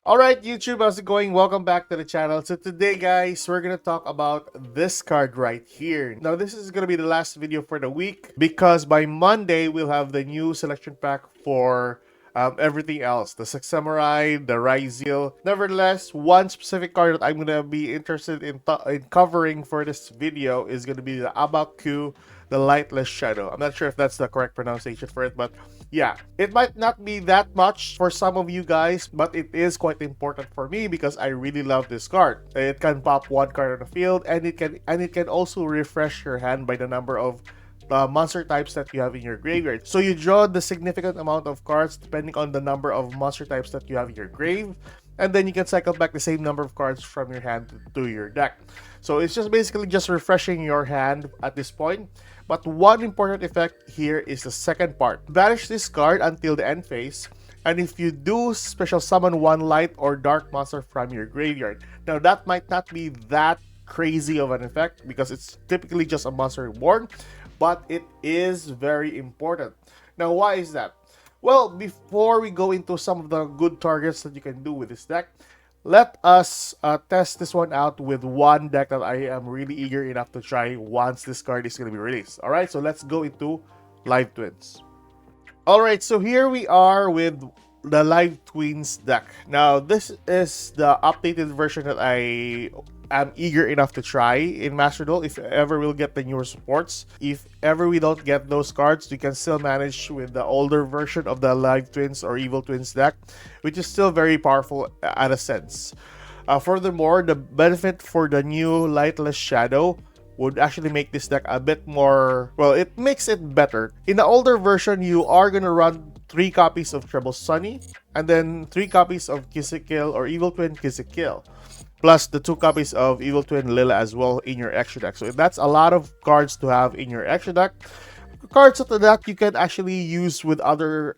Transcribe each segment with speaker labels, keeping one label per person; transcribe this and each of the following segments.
Speaker 1: Alright YouTube, how's it going? Welcome back to the channel. So today guys, we're gonna talk about this card right here. Now this is gonna be the last video for the week because by Monday we'll have the new selection pack for everything else. The Six Samurai, the Ryzeal. Nevertheless, one specific card that I'm gonna be interested in covering for this video is gonna be the Abaku, the Lightless Shadow. I'm not sure if that's the correct pronunciation for it, but yeah, it might not be that much for some of you guys, but it is quite important for me because I really love this card. It can pop one card on the field, and it can also refresh your hand by the number of monster types that you have in your graveyard. So you draw the significant amount of cards depending on the number of monster types that you have in your grave, and then you can cycle back the same number of cards from your hand to your deck. So it's just basically just refreshing your hand at this point. But one important effect here is the second part. Banish this card until the end phase, and if you do, special summon one light or dark monster from your graveyard. Now that might not be that crazy of an effect because it's typically just a monster reborn, but it is very important. Now why is that? Well, before we go into some of the good targets that you can do with this deck, let us test this one out with one deck that I am really eager enough to try once this card is going to be released. Alright, so let's go into Live Twins. Alright, so here we are with the Live Twins deck. Now, this is the updated version that I am eager enough to try in Master Duel if ever we'll get the newer supports. If ever we don't get those cards, we can still manage with the older version of the Live Twins or Evil Twins deck, which is still very powerful at a sense. Furthermore, the benefit for the new Lightless Shadow would actually make this deck a bit more, well, it makes it better. In the older version, you are gonna run 3 copies of Treble Sunny, and then 3 copies of Kill or Evil Twin Kill, plus the 2 copies of Evil Twin Lila as well in your extra deck. So that's a lot of cards to have in your extra deck. Cards of the deck you can actually use with other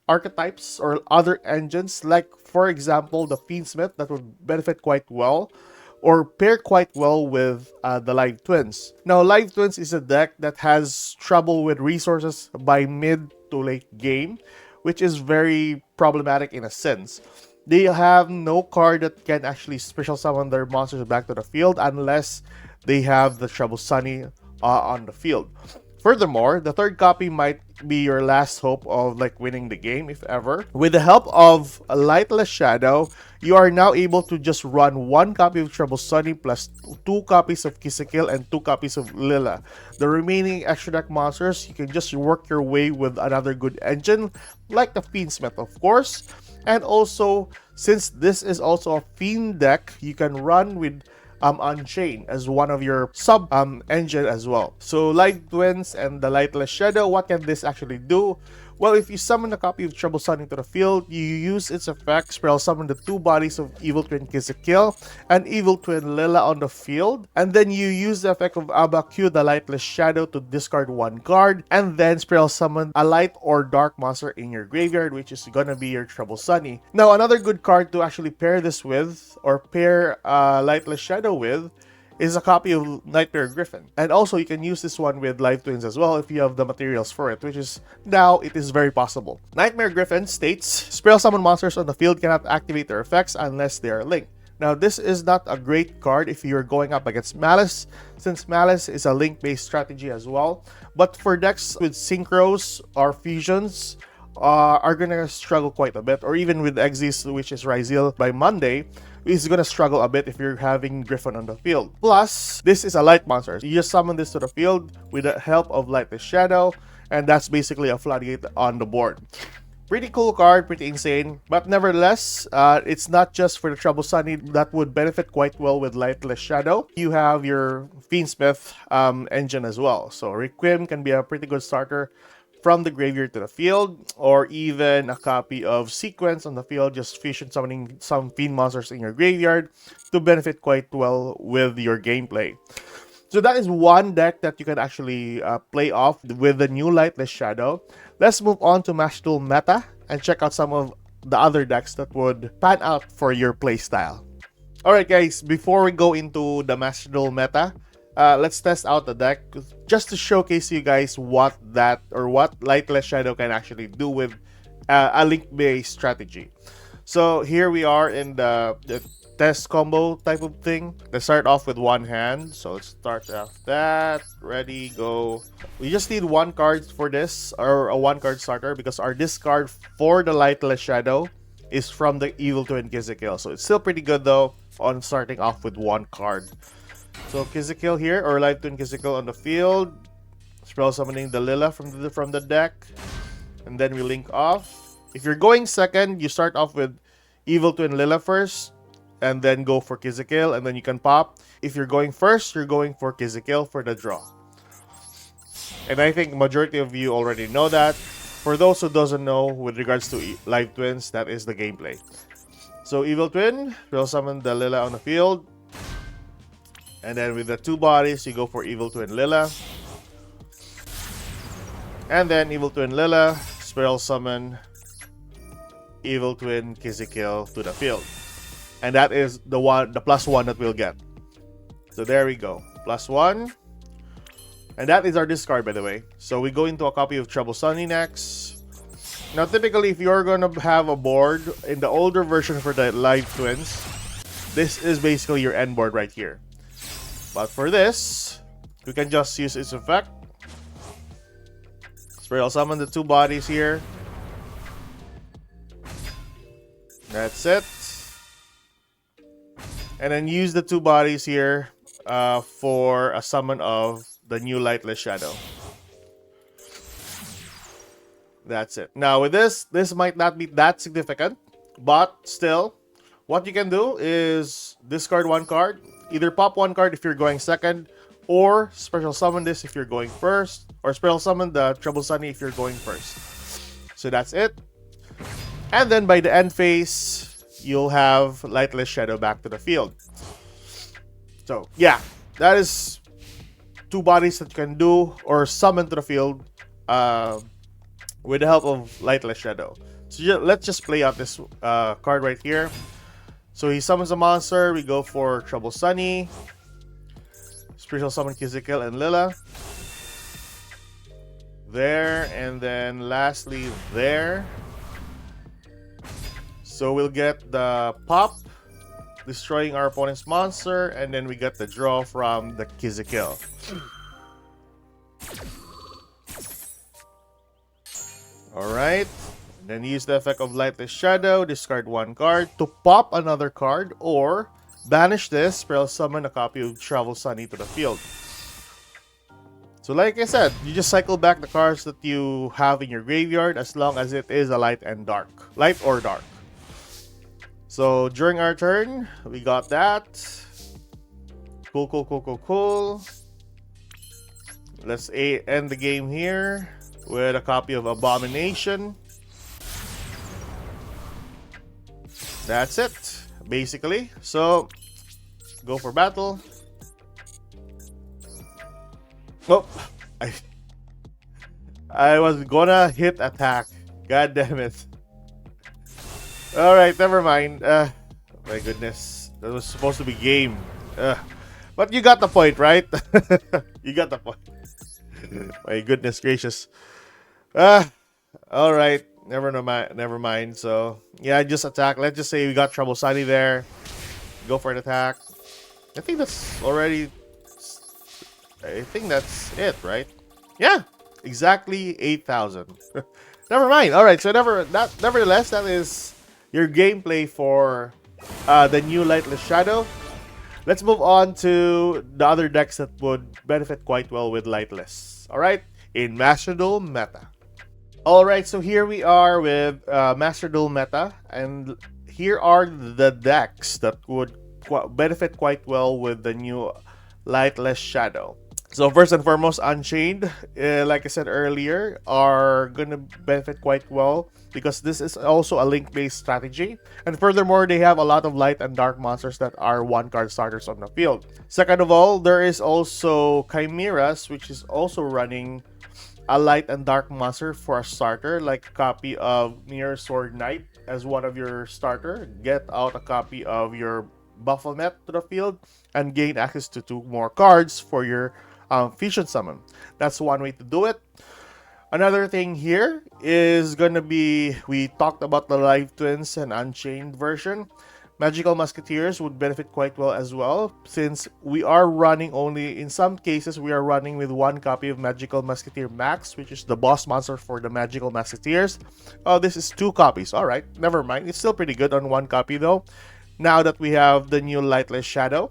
Speaker 1: archetypes or other engines, like for example the Fiendsmith, that would benefit quite well or pair quite well with the Live Twins. Now, Live Twins is a deck that has trouble with resources by mid to late game, which is very problematic in a sense. They have no card that can actually special summon their monsters back to the field unless they have the Treble Sunny on the field. Furthermore, the third copy might be your last hope of winning the game, if ever. With the help of a Lightless Shadow, you are now able to just run 1 copy of Treble Sunny plus 2 copies of Kill and 2 copies of Lila. The remaining extra deck monsters, you can just work your way with another good engine, like the Fiendsmith, of course. And also, since this is also a Fiend deck, you can run with Unchained as one of your sub engine as well. So Live Twins and the Lightless Shadow, what can this actually do? Well, if you summon a copy of Treble Sun into the field, you use its effect, spell summon the 2 bodies of Evil Twin Kill and Evil Twin Lila on the field, and then you use the effect of Abaku, the Lightless Shadow, to discard 1 card, and then spell summon a light or dark monster in your graveyard, which is gonna be your Treble Sunny. Now, another good card to actually pair this with, or pair Lightless Shadow with, is a copy of Nightmare Griffin. And also, you can use this one with Live Twins as well if you have the materials for it, which is now, it is very possible. Nightmare Griffin states, spell summon monsters on the field cannot activate their effects unless they are linked. Now, this is not a great card if you're going up against Malice, since Malice is a link-based strategy as well. But for decks with synchros or fusions, are gonna struggle quite a bit, or even with Exis, which is Ryzeal by Monday, is gonna struggle a bit if you're having Griffin on the field. Plus, this is a light monster. You just summon this to the field with the help of Lightless Shadow, and that's basically a floodgate on the board. Pretty cool card, pretty insane, but nevertheless, it's not just for the Treble Sunny that would benefit quite well with Lightless Shadow. You have your Fiendsmith engine as well, so Requiem can be a pretty good starter from the graveyard to the field, or even a copy of Sequence on the field, just fusion summoning some Fiend monsters in your graveyard to benefit quite well with your gameplay. So that is one deck that you can actually play off with the new Lightless Shadow. Let's move on to Master Duel Meta and check out some of the other decks that would pan out for your playstyle. Alright guys, before we go into the Master Duel Meta, let's test out the deck just to showcase you guys what Lightless Shadow can actually do with a link-based strategy. So here we are in the test combo type of thing. Let's start off with one hand. So let's start off that. Ready, go. We just need one card for this, or a one card starter, because our discard for the Lightless Shadow is from the Evil Twin Kill. So it's still pretty good though on starting off with one card. So Kill here, or Light Twin Kill on the field. Spell summoning the Lila from the deck. And then we link off. If you're going second, you start off with Evil Twin Lila first, and then go for Kill, and then you can pop. If you're going first, you're going for Kill for the draw. And I think majority of you already know that. For those who doesn't know, with regards to Live Twins, that is the gameplay. So Evil Twin will summon the Lila on the field. And then with the two bodies, you go for Evil Twin Lila. And then Evil Twin Lila, spell summon Evil Twin Kill to the field. And that is the +1 that we'll get. So there we go. +1. And that is our discard, by the way. So we go into a copy of Trouble Sunny next. Now typically if you're gonna have a board in the older version for the Live Twins, this is basically your end board right here. But for this, we can just use its effect. I'll summon the two bodies here. That's it. And then use the two bodies here for a summon of the new Lightless Shadow. That's it. Now with this might not be that significant, but still, what you can do is discard one card. Either pop one card if you're going second, or special summon this if you're going first, or special summon the Trouble Sunny if you're going first. So that's it. And then by the end phase, you'll have Lightless Shadow back to the field. So yeah, that is two bodies that you can do or summon to the field with the help of Lightless Shadow. So let's just play out this card right here. So he summons a monster. We go for Trouble Sunny, Spiritual Summon Kill and Lila. There, and then lastly there. So we'll get the pop, destroying our opponent's monster, and then we get the draw from the Kill. Alright. Then use the effect of Lightless Shadow, discard one card to pop another card, or banish this, spell summon a copy of Trouble Sunny to the field. So like I said, you just cycle back the cards that you have in your graveyard as long as it is a light or dark. So during our turn, we got that. Cool. Let's end the game here with a copy of Abomination. That's it, basically. So go for battle. Oh, I was gonna hit attack. God damn it. Alright, never mind. My goodness. That was supposed to be game. But you got the point, right? You got the point. My goodness gracious. Alright. Never mind. So, yeah, just attack. Let's just say we got Trouble Sunny there. Go for an attack. I think that's it, right? Yeah, exactly 8,000. Never mind. Alright, so nevertheless, that is your gameplay for the new Lightless Shadow. Let's move on to the other decks that would benefit quite well with Lightless. Alright, in Master Duel Meta. Alright, so here we are with Master Duel Meta, and here are the decks that would benefit quite well with the new Lightless Shadow. So first and foremost, Unchained, like I said earlier, are going to benefit quite well because this is also a link-based strategy. And furthermore, they have a lot of light and dark monsters that are one-card starters on the field. Second of all, there is also Chimeras, which is also running a light and dark monster for a starter, like a copy of Mirror Sword Knight as one of your starter. Get out a copy of your Baphomet to the field and gain access to 2 more cards for your Fusion Summon. That's one way to do it. Another thing here is gonna be, we talked about the Live Twins and Unchained version. Magical Musketeers would benefit quite well as well, since we are running only, in some cases, we are running with one copy of Magical Musketeer Max, which is the boss monster for the Magical Musketeers. Oh, this is 2 copies. Alright, never mind. It's still pretty good on 1 copy though, now that we have the new Lightless Shadow.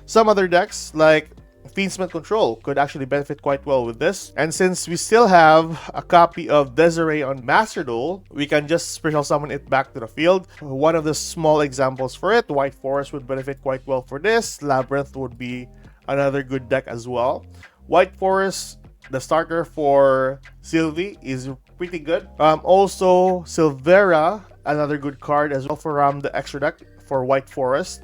Speaker 1: Some other decks, like Fiendsman Control, could actually benefit quite well with this. And since we still have a copy of Desiree on Master Duel, we can just special summon it back to the field. One of the small examples for it, White Forest would benefit quite well for this. Labyrinth would be another good deck as well. White Forest, the starter for Sylvie, is pretty good. Also, Silvera, another good card as well for the extra deck for White Forest.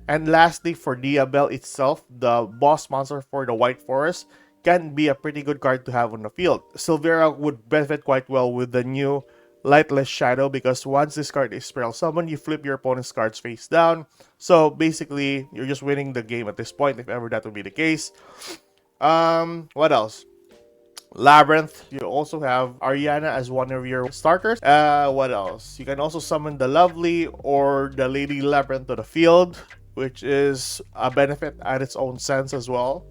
Speaker 1: And lastly, for Diabel itself, the boss monster for the White Forest, can be a pretty good card to have on the field. Silvera would benefit quite well with the new Lightless Shadow, because once this card is spell summoned, you flip your opponent's cards face down. So basically, you're just winning the game at this point, if ever that would be the case. What else? Labyrinth, you also have Ariana as one of your starters. What else? You can also summon the Lovely or the Lady Labyrinth to the field, which is a benefit at its own sense as well.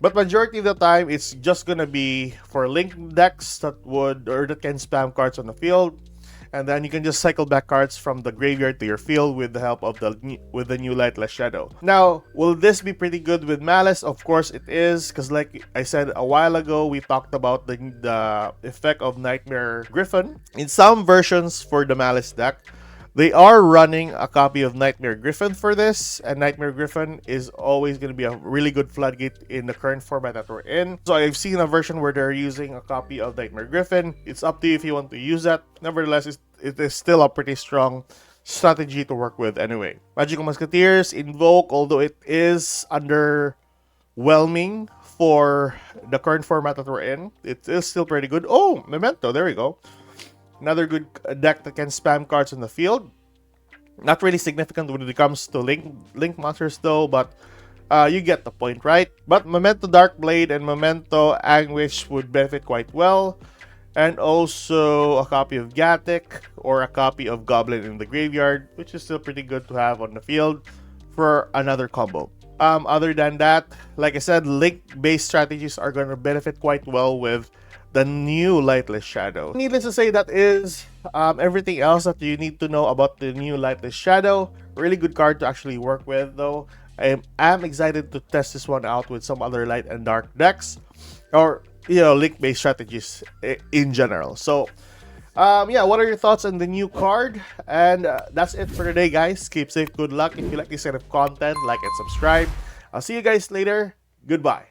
Speaker 1: But majority of the time, it's just gonna be for link decks that can spam cards on the field, and then you can just cycle back cards from the graveyard to your field with the help of the new Lightless Shadow. Now, will this be pretty good with Malice? Of course it is, because like I said a while ago, we talked about the effect of Nightmare Griffin. In some versions for the Malice deck, they are running a copy of Nightmare Griffin for this, and Nightmare Griffin is always going to be a really good floodgate in the current format that we're in. So I've seen a version where they're using a copy of Nightmare Griffin. It's up to you if you want to use that. Nevertheless, it is still a pretty strong strategy to work with anyway. Magical Musketeers, Invoke, although it is underwhelming for the current format that we're in, it is still pretty good. Oh, Memento, there we go. Another good deck that can spam cards on the field. Not really significant when it comes to link monsters though, but you get the point, right? But Memento Darkblade and Memento Anguish would benefit quite well. And also a copy of Gatic or a copy of Goblin in the Graveyard, which is still pretty good to have on the field for another combo. Other than that, like I said, link-based strategies are going to benefit quite well with the new Lightless Shadow. Needless to say, that is everything else that you need to know about the new Lightless Shadow. Really good card to actually work with though. I am excited to test this one out with some other light and dark decks, or link-based strategies in general. So yeah, what are your thoughts on the new card? And that's it for today, guys. Keep safe, good luck. If you like this kind of content, like and subscribe. I'll see you guys later. Goodbye.